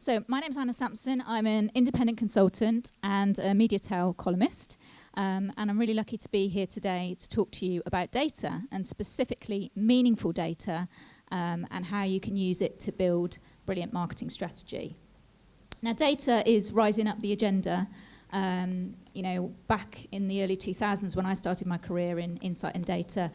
So my name's Anna Sampson. I'm an independent consultant and a MediaTel columnist. And I'm really lucky to be here today to talk to you about data, and specifically meaningful data, and how you can use it to build brilliant marketing strategy. Now, data is rising up the agenda. Back in the early 2000s when I started my career in insight and data,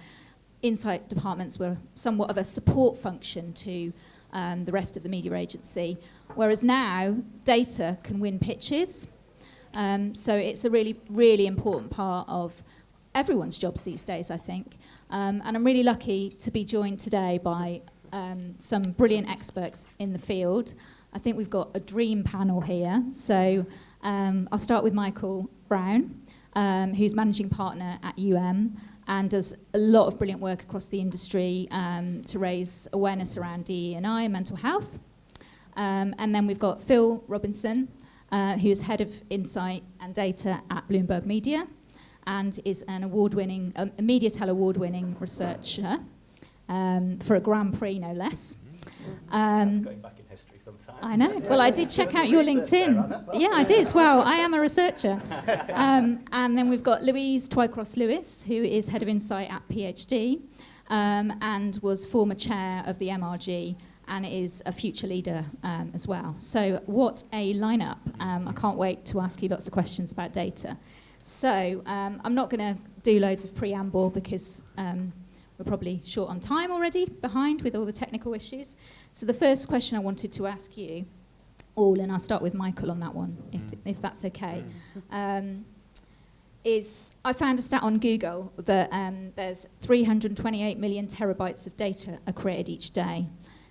insight departments were somewhat of a support function to the rest of the media agency, whereas now data can win pitches. So it's a really, really important part of everyone's jobs these days, I think. And I'm really lucky to be joined today by some brilliant experts in the field. I think we've got a dream panel here. So I'll start with Michael Brown, who's managing partner at and does a lot of brilliant work across the industry to raise awareness around DE&I and mental health. And then we've got Phil Robinson, who's head of insight and data at Bloomberg Media and is an award-winning, a MediaTel award-winning researcher for a Grand Prix, no less. That's going back in history sometime. I know. Well, I did check out your LinkedIn. Yeah, I did. Well, I am a researcher. And then we've got Louise Twycross-Lewis, who is head of insight at PhD and was former chair of the MRG and is a future leader as well. So what a lineup. I can't wait to ask you lots of questions about data. So I'm not going to do loads of preamble because we're probably short on time already, behind with all the technical issues. So the first question I wanted to ask you all, and I'll start with Michael on that one, if that's okay, is I found a stat on Google that there's 328 million terabytes of data are created each day.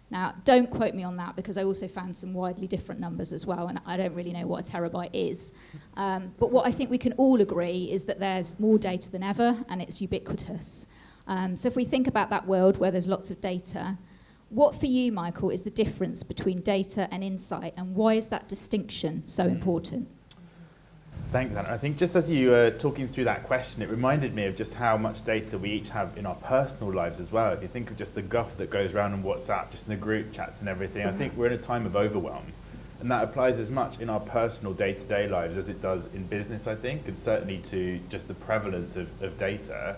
Now, don't quote me on that because I also found some widely different numbers as well, and I don't really know what a terabyte is. But what I think we can all agree is that there's more data than ever, and it's ubiquitous. So if we think about that world where there's lots of data, what for you, Michael, is the difference between data and insight, and why is that distinction so important? Thanks, Anna. I think just as you were talking through that question, it reminded me of just how much data we each have in our personal lives as well. If you think of just the guff that goes around on WhatsApp, just in the group chats and everything, I think we're in a time of overwhelm. And that applies as much in our personal day-to-day lives as it does in business, I think, and certainly to just the prevalence of data.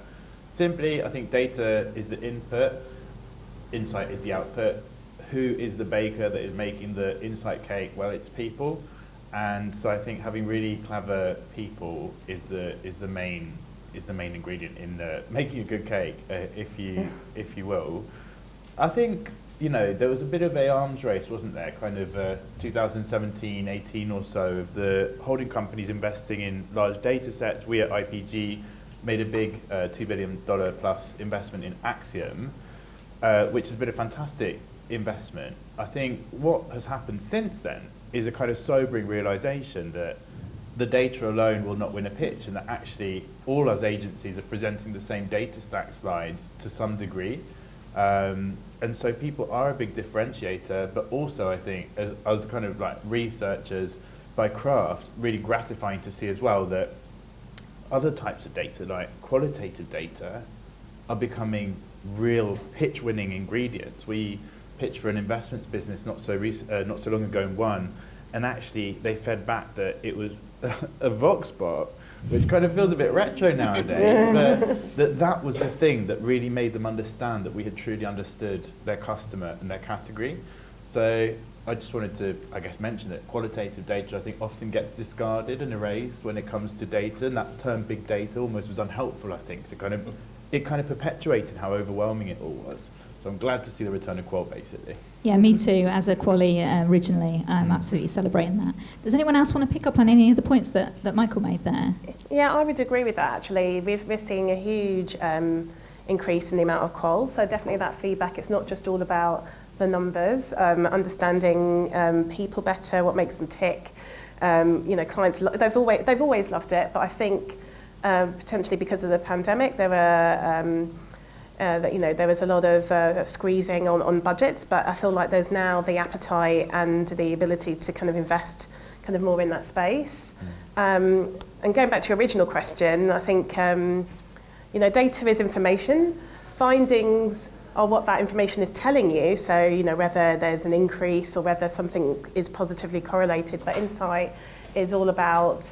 Simply, I think data is the input, insight is the output. Who is the baker that is making the insight cake? Well, it's people. And so I think having really clever people is the main ingredient in making a good cake, if you will. I think there was a bit of a arms race, wasn't there? Kind of 2017, 18 or so, of the holding companies investing in large data sets. We at IPG made a big $2 billion plus investment in Axiom, which has been a fantastic investment. I think what has happened since then is a kind of sobering realization that the data alone will not win a pitch, and that actually all us agencies are presenting the same data stack slides to some degree. And so people are a big differentiator, but also I think as kind of like researchers by craft, really gratifying to see as well that other types of data, like qualitative data, are becoming real pitch-winning ingredients. We pitched for an investments business not so long ago and won, and actually they fed back that it was a Vox bot, which kind of feels a bit retro nowadays, but that was the thing that really made them understand that we had truly understood their customer and their category. So I just wanted to, I guess, mention that qualitative data, I think, often gets discarded and erased when it comes to data, and that term big data almost was unhelpful, I think. It kind of perpetuated how overwhelming it all was. So I'm glad to see the return of qual, basically. Yeah, me too. As a quali originally, I'm absolutely celebrating that. Does anyone else want to pick up on any of the points that Michael made there? Yeah, I would agree with that, actually. We're seeing a huge increase in the amount of quals, so definitely that feedback. It's not just all about the numbers, understanding people better, what makes them tick. Clients, they've always loved it, but I think potentially because of the pandemic, there were there was a lot of squeezing on budgets, but I feel like there's now the appetite and the ability to kind of invest kind of more in that space. And going back to your original question, I think data is information. Findings are what that information is telling you. So, you know, whether there's an increase or whether something is positively correlated. But insight is all about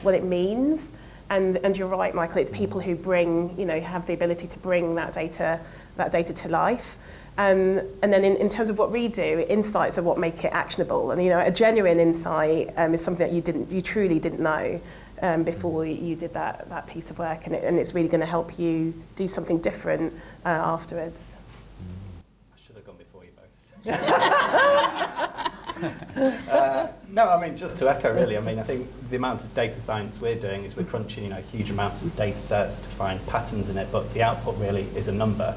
what it means. And you're right, Michael, it's people who bring, you know, have the ability to bring that data to life. And then in terms of what we do, insights are what make it actionable. And, you know, a genuine insight is something that you truly didn't know before you did that piece of work, and it's really going to help you do something different afterwards. I should have gone before you both. No, I mean, just to echo, really, I mean, I think the amount of data science we're doing is we're crunching, you know, huge amounts of data sets to find patterns in it, but the output really is a number.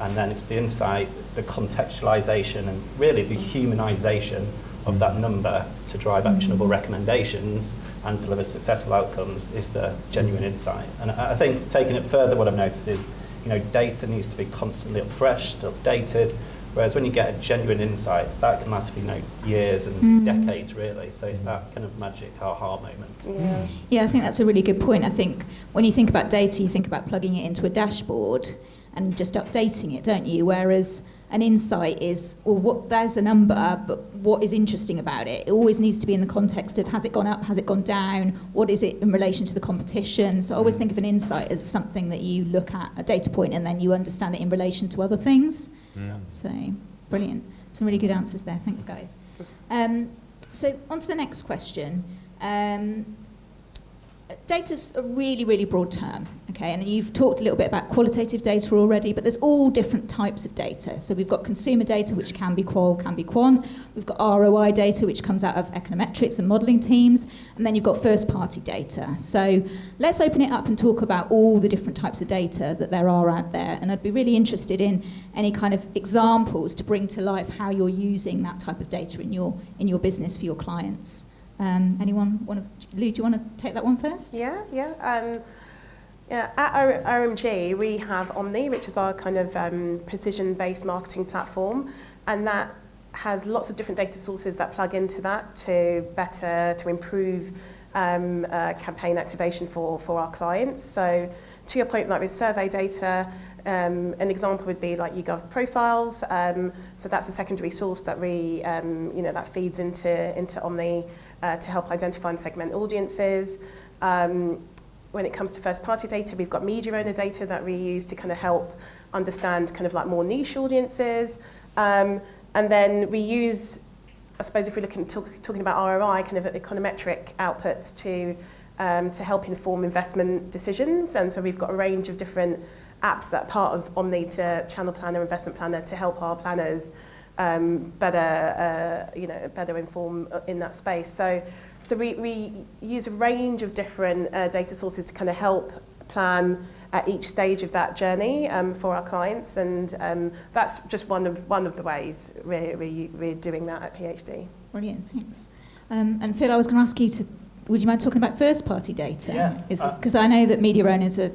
And then it's the insight, the contextualization, and really the humanization of that number to drive actionable recommendations and deliver successful outcomes is the genuine insight. And I think taking it further, what I've noticed is, you know, data needs to be constantly upfreshed, updated, whereas when you get a genuine insight, that can last for, you know, years and decades, really. So it's that kind of magic aha moment. Yeah, I think that's a really good point. I think when you think about data, you think about plugging it into a dashboard and just updating it, don't you? Whereas an insight is, well, there's a number, but what is interesting about it? It always needs to be in the context of, has it gone up, has it gone down, what is it in relation to the competition? So I always think of an insight as something that you look at, a data point, and then you understand it in relation to other things. So, brilliant. Some really good answers there. Thanks, guys. So on to the next question. Data's a really, really broad term, okay? And you've talked a little bit about qualitative data already, but there's all different types of data. So we've got consumer data, which can be qual, can be quant. We've got ROI data, which comes out of econometrics and modelling teams. And then you've got first-party data. So let's open it up and talk about all the different types of data that there are out there. And I'd be really interested in any kind of examples to bring to life how you're using that type of data in your business for your clients. Anyone want to, Lou, do you want to take that one first? Yeah. At RMG, we have Omni, which is our kind of precision-based marketing platform, and that has lots of different data sources that plug into that to improve campaign activation for our clients. So to your point, like with survey data, an example would be like YouGov profiles. So that's a secondary source that we, that feeds into Omni to help identify and segment audiences. When it comes to first-party data, we've got media owner data that we use to kind of help understand kind of like more niche audiences. And then we use, I suppose if we're talking about ROI, kind of econometric outputs to help inform investment decisions. And so we've got a range of different apps that are part of Omni to Channel Planner, Investment Planner, to help our planners better inform in that space. So we use a range of different data sources to kind of help plan at each stage of that journey for our clients, and that's just one of the ways we're doing that at PhD. Brilliant, thanks. And Phil, I was going to ask you would you mind talking about first-party data? Yeah. Because I know that media owners are,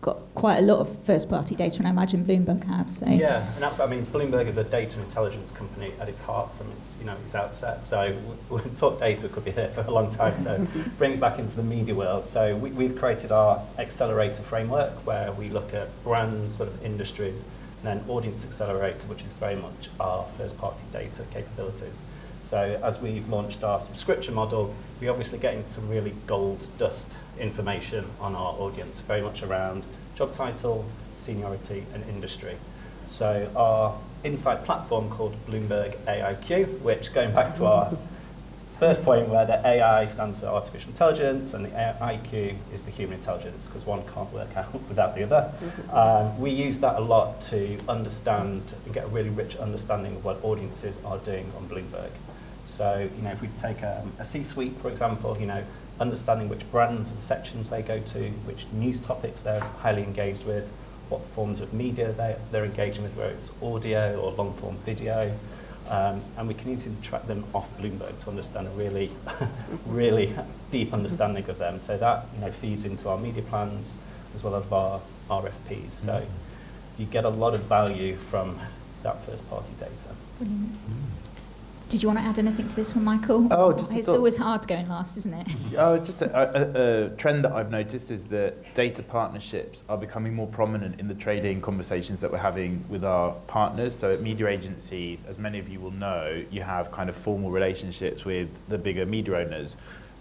got quite a lot of first-party data, and I imagine Bloomberg have. So. Yeah, and absolutely. I mean, Bloomberg is a data intelligence company at its heart from its outset. So talk data could be here for a long time. So bring it back into the media world. So we've created our accelerator framework where we look at brands, sort of industries, and then audience accelerator, which is very much our first-party data capabilities. So as we've launched our subscription model, we obviously get into some really gold dust information on our audience, very much around job title, seniority, and industry. So our insight platform called Bloomberg AIQ, which, going back to our first point where the AI stands for artificial intelligence and the IQ is the human intelligence, because one can't work out without the other. We use that a lot to understand and get a really rich understanding of what audiences are doing on Bloomberg. So, if we take a C-suite, for example, understanding which brands and sections they go to, which news topics they're highly engaged with, what forms of media they're engaging with, whether it's audio or long-form video. And we can easily track them off Bloomberg to understand a really, really deep understanding of them. So that feeds into our media plans as well as our RFPs. So you get a lot of value from that first-party data. Brilliant. Did you want to add anything to this one, Michael? Oh, It's always hard going last, isn't it? Just a trend that I've noticed is that data partnerships are becoming more prominent in the trading conversations that we're having with our partners. So at media agencies, as many of you will know, you have kind of formal relationships with the bigger media owners.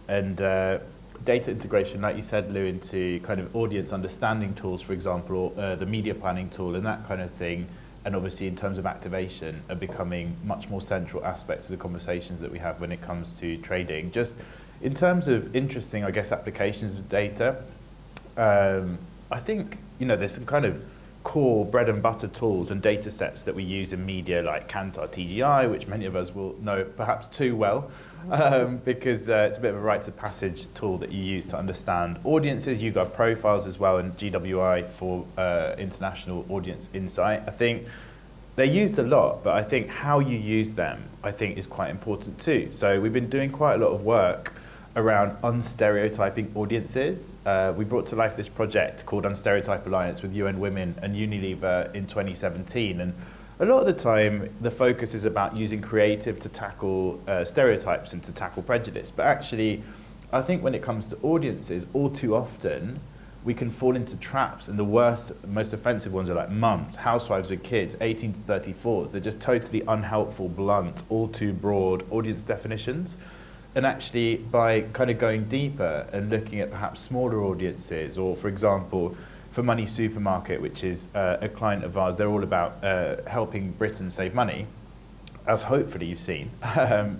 And data integration, like you said, Lou, into kind of audience understanding tools, for example, or the media planning tool and that kind of thing, and obviously in terms of activation, are becoming much more central aspects of the conversations that we have when it comes to trading. Just in terms of interesting, I guess, applications of data, I think, there's some kind of core bread and butter tools and data sets that we use in media, like Kantar TGI, which many of us will know perhaps too well, because it's a bit of a rite of passage tool that you use to understand audiences. YouGov profiles as well, and GWI for international audience insight. I think they're used a lot, but I think how you use them, I think, is quite important too. So we've been doing quite a lot of work around unstereotyping audiences. We brought to life this project called Unstereotype Alliance with UN Women and Unilever in 2017. And a lot of the time, the focus is about using creative to tackle stereotypes and to tackle prejudice. But actually, I think when it comes to audiences, all too often, we can fall into traps. And the worst, most offensive ones are like mums, housewives with kids, 18 to 34s. They're just totally unhelpful, blunt, all too broad audience definitions. And actually, by kind of going deeper and looking at perhaps smaller audiences, or for example, For Money Supermarket, which is a client of ours, they're all about helping Britain save money, as hopefully you've seen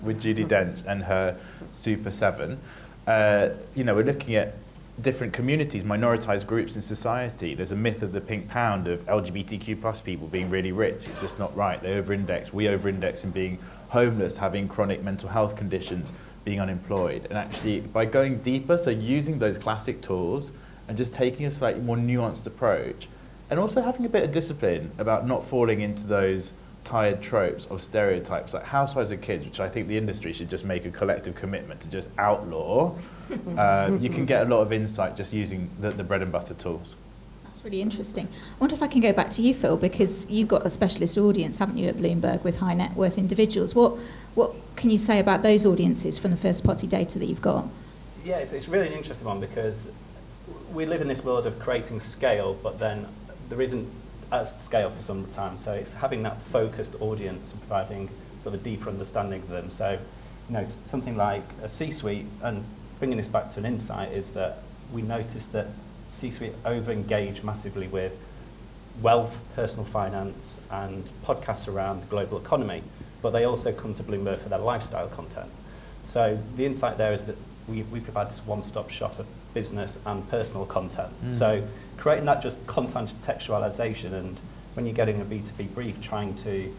with Judi Dench and her Super 7. We're looking at different communities, minoritized groups in society. There's a myth of the pink pound of LGBTQ plus people being really rich. It's just not right. They over-index. We over-index in being homeless, having chronic mental health conditions, being unemployed. And actually, by going deeper, so using those classic tools and just taking a slightly more nuanced approach, and also having a bit of discipline about not falling into those tired tropes of stereotypes like housewives of kids, which I think the industry should just make a collective commitment to just outlaw. You can get a lot of insight just using the bread and butter tools. That's really interesting. I wonder if I can go back to you, Phil, because you've got a specialist audience, haven't you, at Bloomberg with high net worth individuals. What can you say about those audiences from the first party data that you've got? Yeah, it's really an interesting one, because we live in this world of creating scale, but then there isn't at scale for some time. So it's having that focused audience and providing sort of a deeper understanding of them. So, something like a C-suite, and bringing this back to an insight, is that we noticed that C-suite over-engage massively with wealth, personal finance, and podcasts around the global economy, but they also come to Bloomberg for their lifestyle content. So the insight there is that we provide this one-stop shop of business and personal content. So creating that just content textualization, and when you're getting a B2B brief, trying to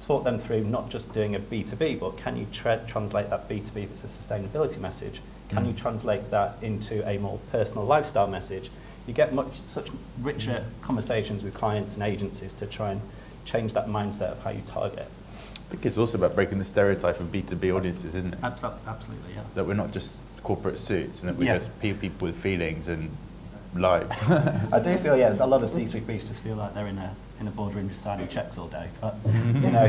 talk them through not just doing a B2B, but can you translate that B2B if it's a sustainability message? Can you translate that into a more personal lifestyle message? You get such richer conversations with clients and agencies to try and change that mindset of how you target. I think it's also about breaking the stereotype of B2B audiences, isn't it? Absolutely, yeah. That we're not just corporate suits, and that we're just people with feelings and lives. I do feel, a lot of C-suite briefs just feel like they're in a boardroom just signing checks all day. But,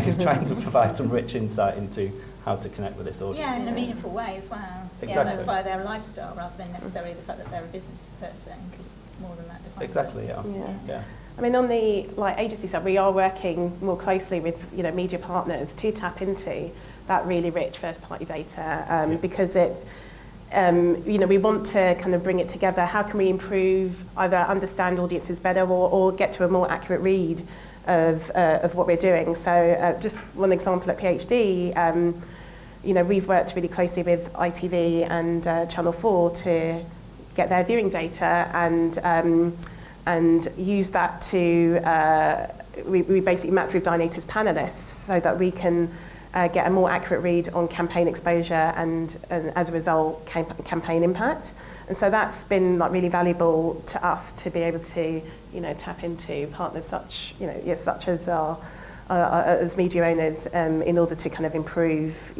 he's trying to provide some rich insight into how to connect with this audience. Yeah, in a meaningful way as well. Exactly. Yeah, like via their lifestyle rather than necessarily the fact that they're a business person, because more than that defines Exactly, them. yeah. I mean, on the agency side, we are working more closely with media partners to tap into that really rich first-party data, because it, we want to kind of bring it together. How can we improve, either understand audiences better or get to a more accurate read of what we're doing? So just one example at PhD, we've worked really closely with ITV and Channel 4 to get their viewing data and use that to, we basically match with Dynata's panelists so that we can get a more accurate read on campaign exposure and as a result, campaign impact. And so that's been really valuable to us to be able to, tap into partners such as our as media owners in order to kind of improve,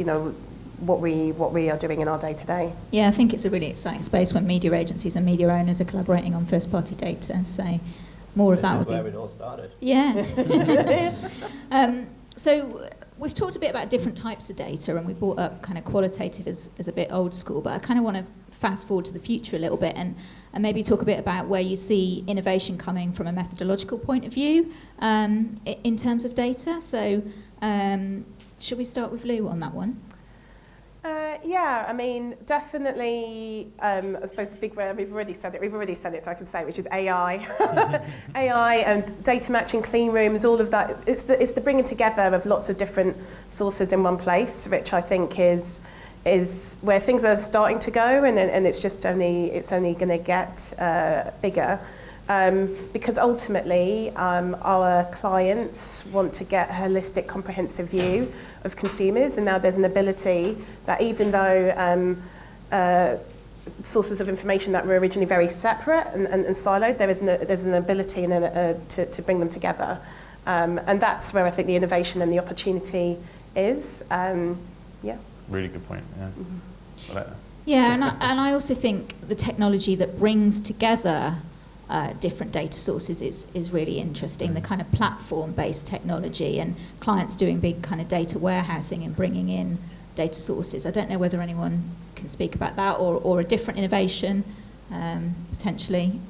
what we are doing in our day-to-day. Yeah, I think it's a really exciting space when media agencies and media owners are collaborating on first-party data. So more of that would be... This is where it all started. Yeah. So we've talked a bit about different types of data, and we brought up kind of qualitative as a bit old school, but I kind of want to fast forward to the future a little bit and maybe talk a bit about where you see innovation coming from a methodological point of view in terms of data. So should we start with Lou on that one? Yeah, I mean, definitely, I suppose the big word, we've already said it, so I can say it, which is AI. AI and data matching, clean rooms, all of that. It's the bringing together of lots of different sources in one place, which I think is where things are starting to go, and it's only going to get bigger. Because ultimately our clients want to get a holistic, comprehensive view of consumers, and now there's an ability that even though sources of information that were originally very separate and siloed, there's an ability to bring them together. And that's where I think the innovation and the opportunity is. Yeah. Really good point, yeah. Mm-hmm. I like that. Yeah, and I also think the technology that brings together different data sources is really interesting. The kind of platform-based technology and clients doing big kind of data warehousing and bringing in data sources. I don't know whether anyone can speak about that or a different innovation potentially.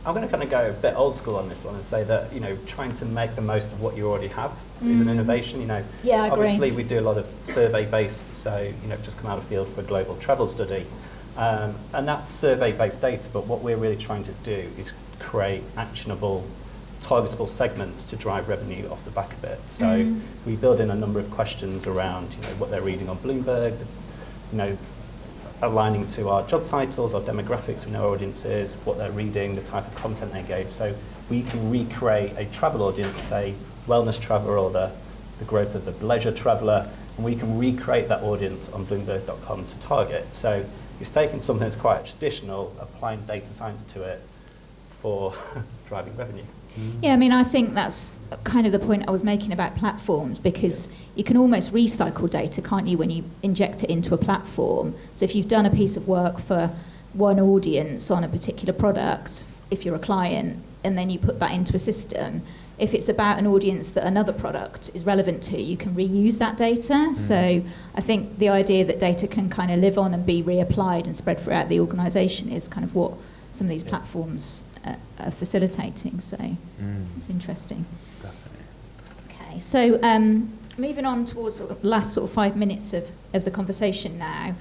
I'm going to kind of go a bit old school on this one and say that, trying to make the most of what you already have is an innovation. Yeah, I agree. Obviously we do a lot of survey-based, so, just come out of field for a global travel study. And that's survey-based data, but what we're really trying to do is create actionable, targetable segments to drive revenue off the back of it. So we build in a number of questions around, what they're reading on Bloomberg, aligning to our job titles, our demographics, we know our audiences, what they're reading, the type of content they engage. So we can recreate a travel audience, say wellness traveller or the growth of the leisure traveller, and we can recreate that audience on Bloomberg.com to target. So it's taking something that's quite traditional, applying data science to it for driving revenue. Yeah, I mean, I think that's kind of the point I was making about platforms, because you can almost recycle data, can't you, when you inject it into a platform. So if you've done a piece of work for one audience on a particular product, if you're a client, and then you put that into a system, if it's about an audience that another product is relevant to, you can reuse that data. So I think the idea that data can kind of live on and be reapplied and spread throughout the organisation is kind of what some of these platforms are facilitating. So it's interesting. Definitely. Okay, so moving on towards the last sort of 5 minutes of the conversation now.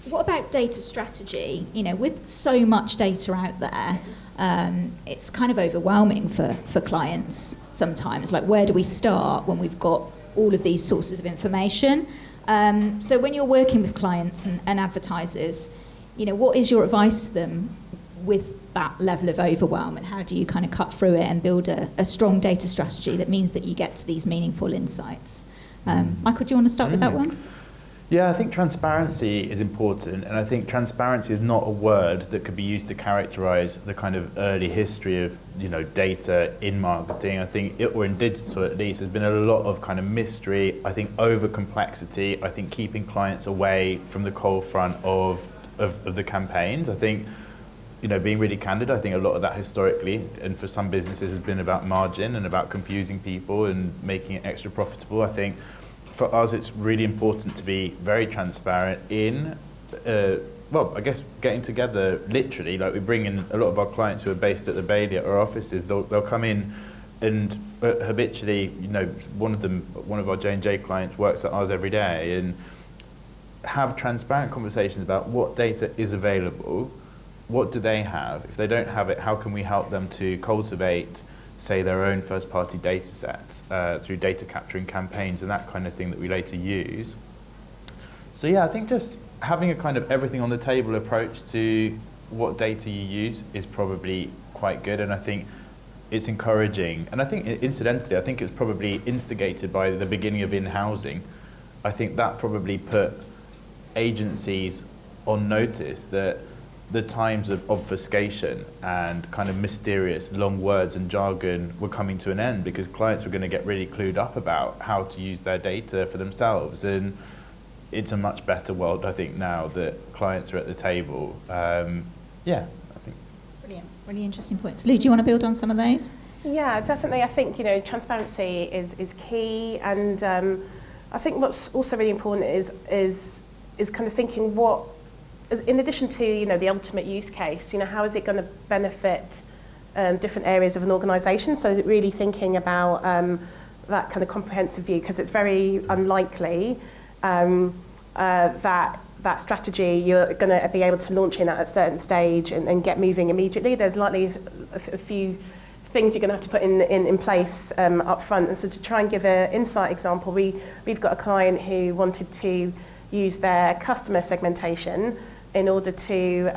What about data strategy? With so much data out there, it's kind of overwhelming for clients sometimes. Like, where do we start when we've got all of these sources of information? So when you're working with clients and advertisers, what is your advice to them with that level of overwhelm, and how do you kind of cut through it and build a strong data strategy that means that you get to these meaningful insights? Michael, do you want to start with that one? Yeah, I think transparency is important, and I think transparency is not a word that could be used to characterize the kind of early history of data in marketing. I think or in digital at least, there's been a lot of kind of mystery, I think over complexity, I think keeping clients away from the cold front of the campaigns. I think being really candid, I think a lot of that historically, and for some businesses, has been about margin and about confusing people and making it extra profitable. I think for us, it's really important to be very transparent in, I guess getting together literally. Like, we bring in a lot of our clients who are based at the Bailey at our offices. They'll come in and habitually, one of our J&J clients works at ours every day, and have transparent conversations about what data is available. What do they have? If they don't have it, how can we help them to cultivate, say, their own first-party data sets through data capturing campaigns and that kind of thing that we later use? So yeah, I think just having a kind of everything on the table approach to what data you use is probably quite good, and I think it's encouraging. And I think, incidentally, I think it's probably instigated by the beginning of in-housing. I think that probably put agencies on notice that the times of obfuscation and kind of mysterious long words and jargon were coming to an end, because clients were going to get really clued up about how to use their data for themselves. And it's a much better world, I think, now that clients are at the table. I think. Brilliant, really interesting points. Lou, do you want to build on some of those? Yeah, definitely. I think, transparency is key, and I think what's also really important is kind of thinking what, in addition to, the ultimate use case, how is it going to benefit different areas of an organisation? So is it really thinking about that kind of comprehensive view, because it's very unlikely that strategy you're going to be able to launch in at a certain stage and get moving immediately. There's likely a few things you're going to have to put in place up front. And so to try and give an insight example, we've got a client who wanted to use their customer segmentation in order to,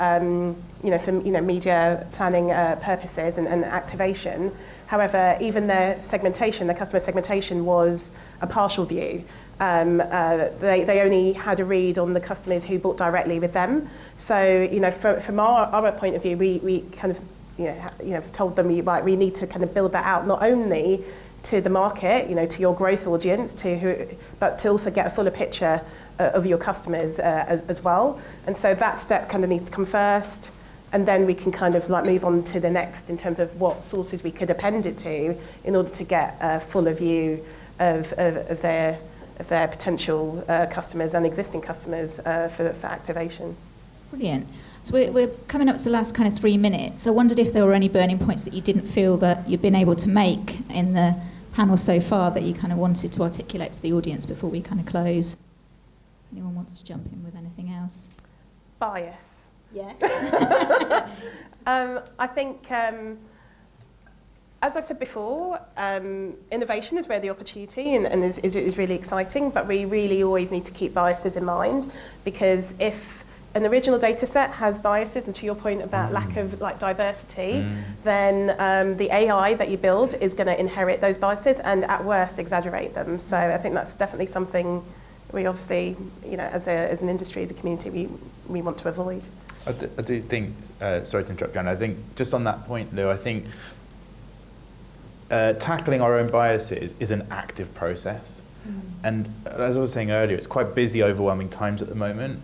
for media planning purposes and activation. However, even their customer segmentation was a partial view. They only had a read on the customers who bought directly with them. So, from our point of view, we kind of told them we need to kind of build that out not only to the market, to your growth audience, but to also get a fuller picture of your customers as well. And so that step kind of needs to come first, and then we can kind of move on to the next in terms of what sources we could append it to in order to get a fuller view of their potential customers and existing customers for activation. Brilliant. So we're coming up to the last kind of 3 minutes. I wondered if there were any burning points that you didn't feel that you'd been able to make in the panel so far that you kind of wanted to articulate to the audience before we kind of close. Anyone wants to jump in with anything else? Bias. Yes. I think, as I said before, innovation is where the opportunity and is really exciting, but we really always need to keep biases in mind, because if an original data set has biases, and to your point about lack of diversity, then the AI that you build is going to inherit those biases and at worst exaggerate them. So I think that's definitely something we obviously, as an industry, as a community, we want to avoid. I do think, sorry to interrupt, Jan, I think just on that point, Lou, I think tackling our own biases is an active process. And as I was saying earlier, it's quite busy, overwhelming times at the moment.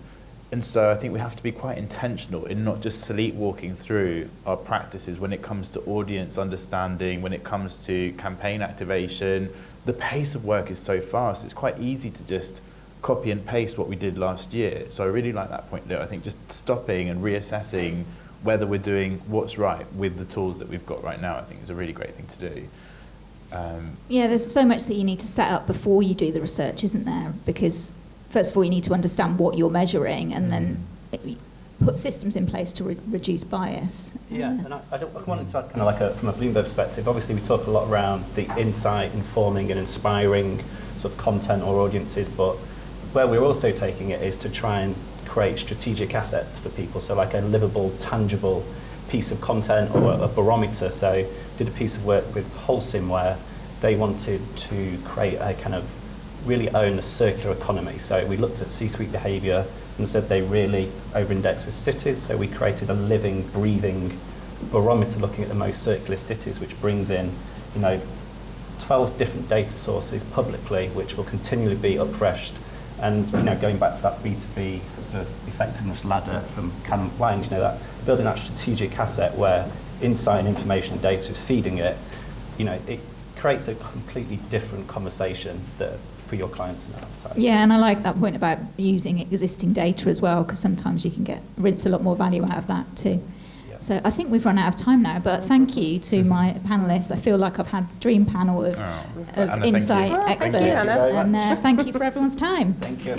And so I think we have to be quite intentional in not just sleepwalking through our practices when it comes to audience understanding, when it comes to campaign activation. The pace of work is so fast, it's quite easy to just copy and paste what we did last year. So I really like that point there. I think just stopping and reassessing whether we're doing what's right with the tools that we've got right now, I think is a really great thing to do. Yeah, there's so much that you need to set up before you do the research, isn't there? Because first of all, you need to understand what you're measuring, and then put systems in place to reduce bias. Yeah, and I wanted to add kind of from a Bloomberg perspective, obviously we talk a lot around the insight, informing and inspiring sort of content or audiences, but where we're also taking it is to try and create strategic assets for people, so like a livable, tangible piece of content or a barometer. So did a piece of work with Holcim where they wanted to create a kind of really own a circular economy. So we looked at C-suite behaviour and said they really over-index with cities, so we created a living, breathing barometer looking at the most circular cities, which brings in 12 different data sources publicly, which will continually be upfreshed. And going back to that B2B sort of effectiveness ladder from Cam Wines, that building that strategic asset where insight and information and data is feeding it, it creates a completely different conversation for your clients and advertisers. Yeah, and I like that point about using existing data as well, because sometimes you can rinse a lot more value out of that too. Yeah. So I think we've run out of time now, but thank you to my panellists. I feel like I've had a dream panel of Anna, insight experts. Thank you, Anna. And thank you for everyone's time. Thank you.